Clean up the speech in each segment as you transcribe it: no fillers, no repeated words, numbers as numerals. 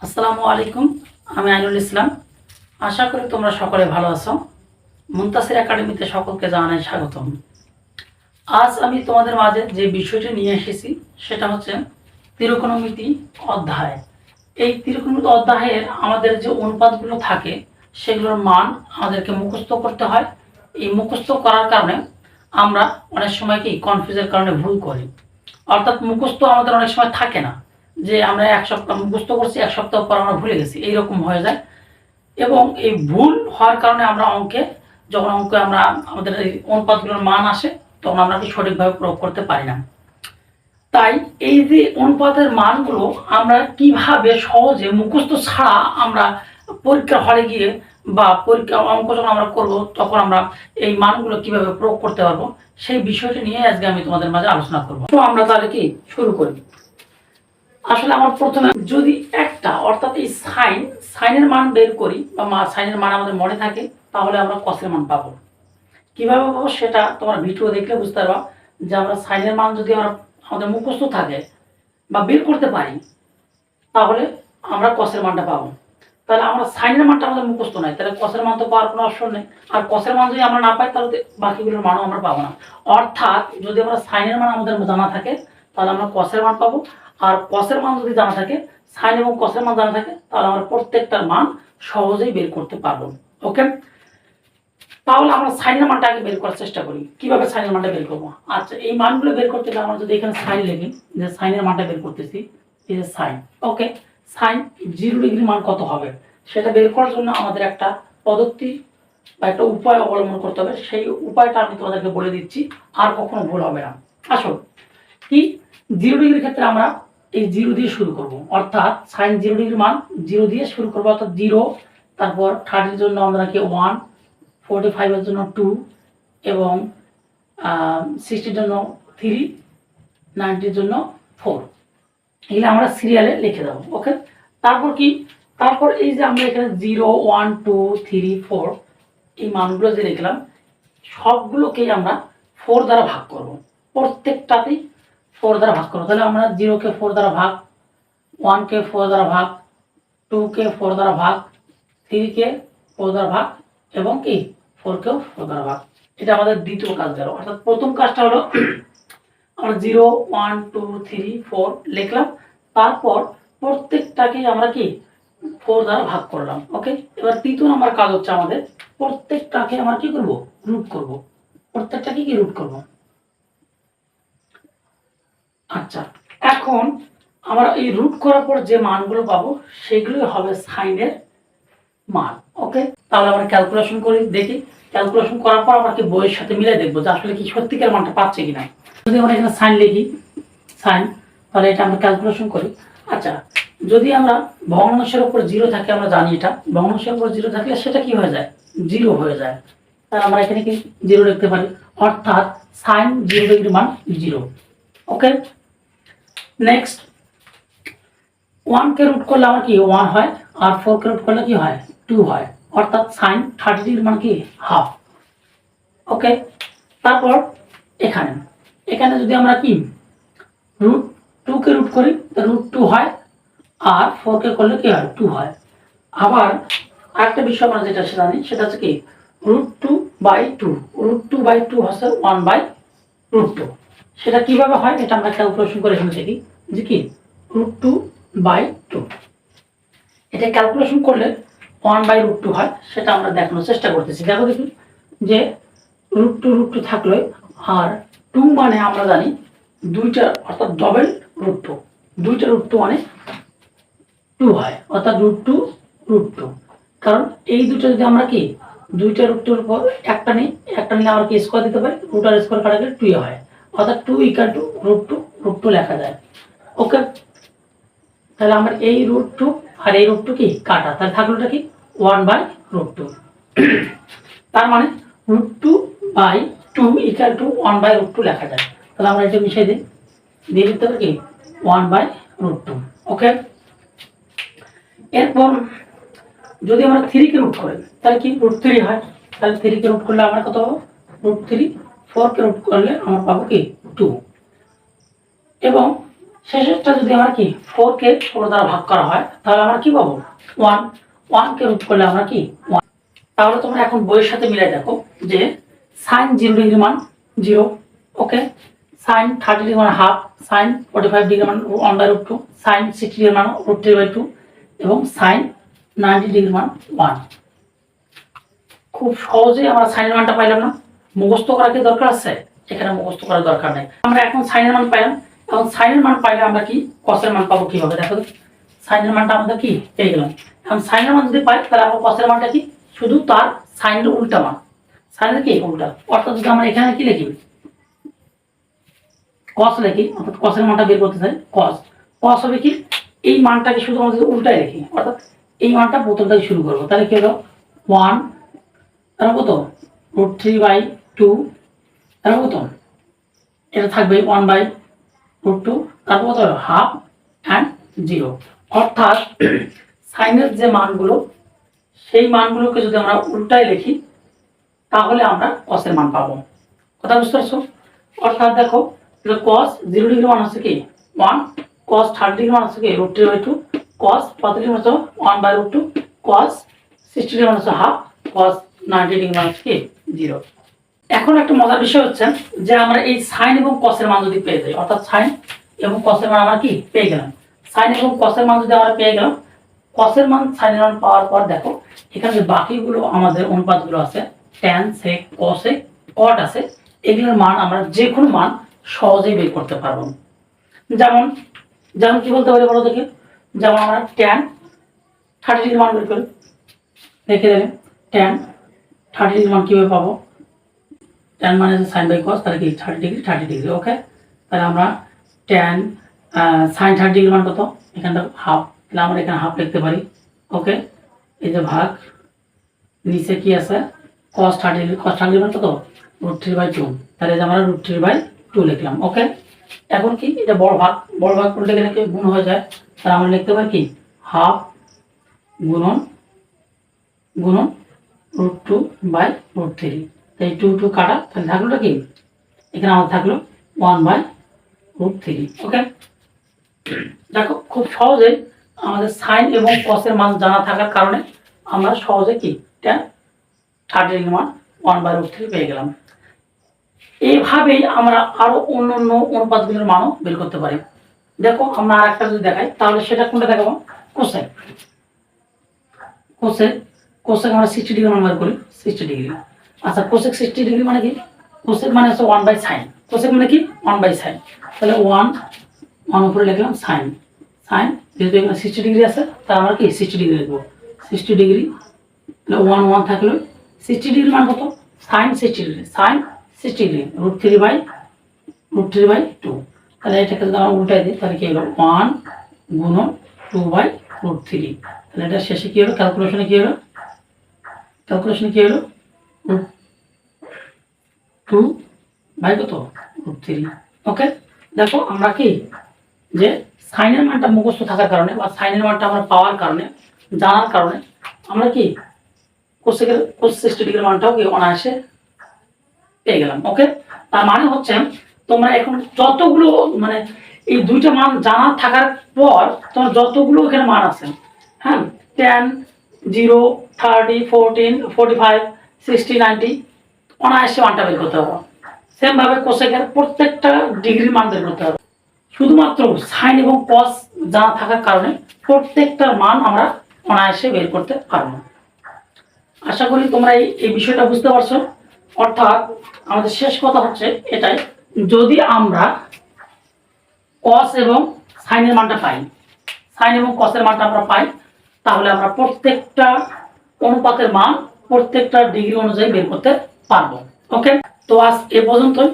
আসসালামু আলাইকুম। আমি আইনুল ইসলাম। আশা করি তোমরা সকলে ভালো আছো। মুনতাসির একাডেমিতে সকলকে জানাই স্বাগতম। আজ আমি তোমাদের মাঝে যে বিষয়টি নিয়ে এসেছি সেটা হচ্ছে ত্রিকোণমিতি অধ্যায়। এই ত্রিকোণমিতি অধ্যায়ের আমাদের যে অনুপাতগুলো থাকে সেগুলোর মান আমাদেরকে মুখস্থ করতে হয়। এই মুখস্থ করার কারণে আমরা অনেক সময় কি কনফিউজের কারণে ভুল করি। অর্থাৎ মুখস্থ আমাদের অনেক সময় থাকে না, যে আমরা এক সপ্তাহ মুখস্থ করছি, এক সপ্তাহ পর আমরা ভুলে গেছি, এইরকম হয়ে যায়। এবং এই ভুল হওয়ার কারণে আমরা যখন অঙ্কে আমরা আমাদের এই অনুপাতগুলোর মান আসে তখন আমরা সঠিকভাবে প্রয়োগ করতে পারি না। তাই এই যে অনুপাতের মানগুলো আমরা কিভাবে সহজে মুখস্থ ছাড়া আমরা পরীক্ষার হলে গিয়ে বা পরীক্ষা অঙ্ক যখন আমরা করবো তখন আমরা এই মানগুলো কিভাবে প্রয়োগ করতে পারবো সেই বিষয়টি নিয়ে আজকে আমি তোমাদের মাঝে আলোচনা করবো। তো আমরা তাহলে কি শুরু করি। আসলে আমার প্রথমে যদি একটা অর্থাৎ এই সাইনের মান বের করি বা সাইনের মান আমাদের মনে থাকে তাহলে আমরা কসের মান পাবো। কিভাবে পাবো সেটা তোমার ভিডিও দেখলে বুঝতে পারবা যে আমরা সাইনের মান যদি আমাদের মুখস্থ থাকে বা বের করতে পারি তাহলে আমরা কসের মানটা পাবো। তাহলে আমরা সাইনের মানটা আমাদের মুখস্থ নাই, তাহলে কসের মান তো পাওয়ার কোনো অপশন নেই। আর কসের মান যদি আমরা না পাই তাহলে বাকিগুলোর মানও আমরা পাবো না। অর্থাৎ যদি আমরা সাইনের মান আমাদের জানা থাকে তাহলে আমরা কসের মান পাবো, আর কসের মান যদি জানা থাকে, সাইন এবং কসের মান জানা থাকে, তাহলে আমরা প্রত্যেকটার মান সহজেই বের করতে পারবো। ওকে, তাহলে আমরা সাইনের মানটা আগে বের করার চেষ্টা করি। কিভাবে সাইনের মানটা বের করবো? আচ্ছা, এই মানগুলো বের করতে গেলে আমরা যদি এখানে সাইন লিখি, যে সাইনের মানটা বের করতেছি, এই যে সাইন। ওকে, সাইন 0 ডিগ্রি মান কত হবে সেটা বের করার জন্য আমাদের একটা পদ্ধতি বা একটা উপায় অবলম্বন করতে হবে। সেই উপায়টা আমি তোমাদেরকে বলে দিচ্ছি, আর কখনো ভুল হবে না। আসল কি, 0 ডিগ্রির ক্ষেত্রে আমরা এই 0 দিয়ে শুরু করব, অর্থাৎ সাইন 0 ডিগ্রি মান 0 দিয়ে শুরু করবো, অর্থাৎ 0। তারপর 30 জন্য আমরা কি 1, 45 এর জন্য 2 এবং 60 জন্য 3, 90 জন্য 4। এগুলো আমরা সিরিয়ালে লিখে দেবো। ওকে, তারপর কি, তারপর এই যে আমরা এখানে 0, 1, 2, 3, 4 এই মানগুলো যে লিখলাম সবগুলোকেই আমরা 4 দ্বারা ভাগ করব। প্রত্যেকটাতেই 4 দ্বারা ভাগ করবো। তাহলে আমরা 0-কে 4 দ্বারা ভাগ, 1-কে 4 দ্বারা ভাগ, 2-কে 4 দ্বারা ভাগ, 3-কে 4 দ্বারা ভাগ এবং কি 4-কেও 4 দ্বারা ভাগ। এটা আমাদের দ্বিতীয় কাজ গেল। অর্থাৎ প্রথম কাজটা হলো আমরা 0, 1, 2, 3, 4 লিখলাম, তারপর প্রত্যেকটাকেই আমরা কি 4 দ্বারা ভাগ করলাম। ওকে, এবার তৃতীয় নম্বর কাজ হচ্ছে আমাদের প্রত্যেকটাকে আমরা কি করব, রুট করব। প্রত্যেকটাকে কি রুট করব। আচ্ছা, এখন আমরা এই রুট করার পর যে মানগুলো পাবো সেগুলো হবে সাইনের মান। ওকে, তাহলে আমরা ক্যালকুলেশন করি, দেখি ক্যালকুলেশন করার পর আমরা কি বইয়ের সাথে মিলাই দেখবো যে আসলে কি সত্যিকার মানটা পাচ্ছে কিনা। যদি আমরা এখানে সাইন লিখি, সাইন, তাহলে এটা আমরা ক্যালকুলেশন করি। আচ্ছা, যদি আমরা ভগ্নাংশের উপর 0 থাকে, আমরা জানি এটা ভগ্নাংশের উপর 0 থাকলে সেটা কি হয়ে যায়, 0 হয়ে যায়। তাহলে আমরা এখানে কি 0 লিখতে পারি, অর্থাৎ সাইন 0 ডিগ্রি মান 0। ওকে, নেক্সট 1-কে রুট করলে আমার কি 1 হয়, আর 4-কে রুট করলে কি হয় 2 হয়, অর্থাৎ সাইন 30 ডিগ্রি মান কি হাফ। ওকে, তারপর এখানে এখানে যদি আমরা কি রুট 2-কে রুট করি রুট 2 হয়, আর 4-কে করলে কি হয় 2 হয়। আবার আরেকটা বিষয় আমরা যেটা জানি সেটা হচ্ছে কি রুট 2/2, রুট 2/2 হচ্ছে 1/√2। সেটা কিভাবে হয় এটা আমরা ক্যালকুলেশন করে এখানে দেখি যে কি রুট 2/2, এটা ক্যালকুলেশন করলে 1/√2 হয়। সেটা আমরা দেখানোর চেষ্টা করতেছি। দেখো দেখি যে √2 থাকলে, আর 2 মানে আমরা জানি দুইটা, অর্থাৎ ডবল √2, দুইটা √2 মানে 2 হয়, অর্থাৎ √2, কারণ এই দুটো যদি আমরা কি দুইটা √2-এর উপর একটা নিই, একটা নিলে আমরা কি স্কোয়ার দিতে পারি, রুট আর স্কোয়ার কাটা গেলে 2 হয়, অর্থাৎ 2 = √2 লেখা যায়। ওকে, তাহলে আমরা এই √2 আর এই √2 কি কাটা, তাহলে থাকলোটা কি 1/√2। তার মানে √2/2 = 1/√2 লেখা যায়। তাহলে আমরা এটা মিশিয়ে দিই, দিয়ে দিতে পারি কি 1/√2। ওকে, এরপর যদি আমরা 3-কে রুট করি তাহলে কি √3 হয়, তাহলে 3-কে রুট করলে আমরা কত পাবো √3, 4-কে রুট করলে আমরা পাবো কি 2। এবং শেষেরটা যদি আমরা কি 4 কে 16 দ্বারা ভাগ করা হয় তাহলে আমরা কি পাবো 1। 1 কে রুট করলে আমরা কি 1। তাহলে তোমরা এখন বইয়ের সাথে মিলাই দেখো যে sin 0 ডিগ্রি মান 0, ওকে, sin 30 ডিগ্রি মান হাফ, sin 45 ডিগ্রি মান 1/√2, sin 60 ডিগ্রি মান √3/2 এবং sin 90 ডিগ্রি মান 1। খুব সহজেই আমরা সাইনের মানটা পাইলাম না? মুখস্থ করা কি দরকার আছে? এখানে মুখস্থ করার দরকার নেই। আমরা এখন সাইনের মান পাইলাম। এখন সাইনের মান পাইলে আমরা কি কসের মান পাবো কিভাবে? দেখো সাইনের মানটা আমাদের কি পেয়ে গেলাম। এখন সাইনের মান যদি পাই তাহলে আমরা কসের মানটা কি শুধু তার সাইনের উল্টা মান, সাইনের কি উল্টা, অর্থাৎ যদি আমরা এখানে কি লিখি কস লিখি, অর্থাৎ কসের মানটা বের করতে চাই কস, কস হবে কি এই মানটাকে শুধু আমরা যদি উল্টায় লিখি, অর্থাৎ এই মানটা প্রথম থেকে শুরু করবো, তাহলে কি হলো 1 তার কত √3/2, তার কত এটা থাকবে 1/√2, তারপর কত হবে হাফ অ্যান্ড 0। অর্থাৎ সাইনের যে মানগুলো সেই মানগুলোকে যদি আমরা উল্টায় লিখি তাহলে আমরা কসের মান পাবো। কথা বুঝতে পারছো? অর্থাৎ দেখো cos 0 ডিগ্রি মান হচ্ছে কি 1, cos 30 ডিগ্রি মান হচ্ছে কি √3/2, cos 45 ডিগ্রি মান হচ্ছে 1/√2, cos 60 ডিগ্রি মান হচ্ছে হাফ, cos 90 ডিগ্রি মান হচ্ছে কি 0। এখন একটা মজার বিষয় হচ্ছে যে আমরা এই সাইন এবং কসের মান যদি পেয়ে যাই, অর্থাৎ সাইন এবং কসের মান আমরা কি পেয়ে গেলাম, সাইন এবং কসের মান যদি আমরা পেয়ে গেলাম, কসের মান সাইনের মান পাওয়ার পর দেখো এখানে যে বাকিগুলো আমাদের অনুপাতগুলো আছে tan sec cos sec cot আছে, এগুলোর মান আমরা যে কোনো মান সহজেই বের করতে পারবো। যেমন যেমন কি বলতে পারি বলো দেখি, যেমন আমরা tan 30 ডিগ্রি মান বের করি, দেখে দেবেন tan 30 ডিগ্রি মান কিভাবে পাবো, tan মানে sin বাই cos, তাহলে কি 30 ডিগ্রি 30 ডিগ্রি, ওকে। তাহলে আমরা tan sin 30 ডিগ্রি মান কত, এখানটা হাফ, তাহলে আমরা এখানে হাফ লিখতে পারি, ওকে। এই যে ভাগ, নিচে কি আছে cos 30 ডিগ্রি, cos 30 ডিগ্রি মান কত √3/2, তাহলে এই যে আমরা √3/2 লিখলাম, ওকে। এখন কি এটা বড় ভাগ করলে গেলে কি গুণ হয়ে যায়, তাহলে আমরা লিখতে পারি কি হাফ গুণন √2/√3, তাই 2 কাটা, তাহলে থাকলো কি এখানে আমাদের থাকলো 1/√3, ওকে। দেখো খুব সহজে আমাদের সাইন এবং কসের মান জানা থাকার কারণে আমরা সহজে কি tan 30 ডিগ্রি মান 1/√3 পেয়ে গেলাম। এইভাবেই আমরা আরো অন্যান্য অনুপাতগুলোর মানও বের করতে পারি। দেখো আমরা আরেকটা যদি দেখাই তাহলে সেটা কোনটা দেখাবো, কোসেক। আমরা 60 ডিগ্রি মান বের করি, 60 ডিগ্রি। আচ্ছা কোসেক 60 ডিগ্রি মানে কি, কোসেক মানে হচ্ছে 1/sin, কোসেক মানে কি 1/sin, তাহলে 1 উপরে লিখলাম sin, যেহেতু এখানে 60 ডিগ্রি আছে তাহলে আমরা কি 60 ডিগ্রি লিখবো, 60 ডিগ্রি, তাহলে 1 থাকলো 60 ডিগ্রি মান কত sin 60 ডিগ্রি, sin 60 ডিগ্রি √3/2, তাহলে এটাকে যদি আমরা উল্টাই দিই তাহলে কি হলো 1 গুণন 2/√3, তাহলে এটা শেষে কি হলো ক্যালকুলেশনে কি হলো 2/√3, ওকে। দেখো আমরা কি যে সাইনের মানটা মুখস্থ থাকার কারণে বা সাইনের মানটা আমরা পাওয়ার কারণে জানার কারণে আমরা কি কোসেকের cos 60 ডিগ্রি মানটাও কি অনায়াসে পেয়ে গেলাম, ওকে। তার মানে হচ্ছে তোমরা এখন যতগুলো মানে এই দুইটা মান জানা থাকার পর তোমার যতগুলো এখানে মান আছে, হ্যাঁ, 10 0 30 14 45 60 90 অনায়াসে মানটা বের করতে হবে। সেম ভাবে কোসেকের প্রত্যেকটা ডিগ্রির মান বের করতে হবে। শুধুমাত্র সাইন এবং কস জানা থাকার কারণে প্রত্যেকটার মান আমরা অনায়াসে বের করতে পারবো। আশা করি তোমরা এই বিষয়টা বুঝতে পারছো। অর্থাৎ আমাদের শেষ কথা হচ্ছে এটাই, যদি আমরা কস এবং সাইনের মানটা পাই, সাইন এবং কসের মানটা আমরা পাই, তাহলে আমরা প্রত্যেকটা অনুপাতের মান প্রত্যেকটা ডিগ্রি অনুযায়ী বের করতে পারবো, ওকে। তো আজ এ পর্যন্তই,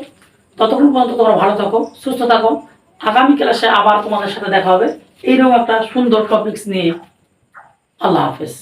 ততক্ষণ পর্যন্ত তোমরা ভালো থাকো, সুস্থ থাকো। আগামী ক্লাসে আবার তোমাদের সাথে দেখা হবে এইরকম একটা সুন্দর টপিকস নিয়ে। আল্লাহ হাফেজ।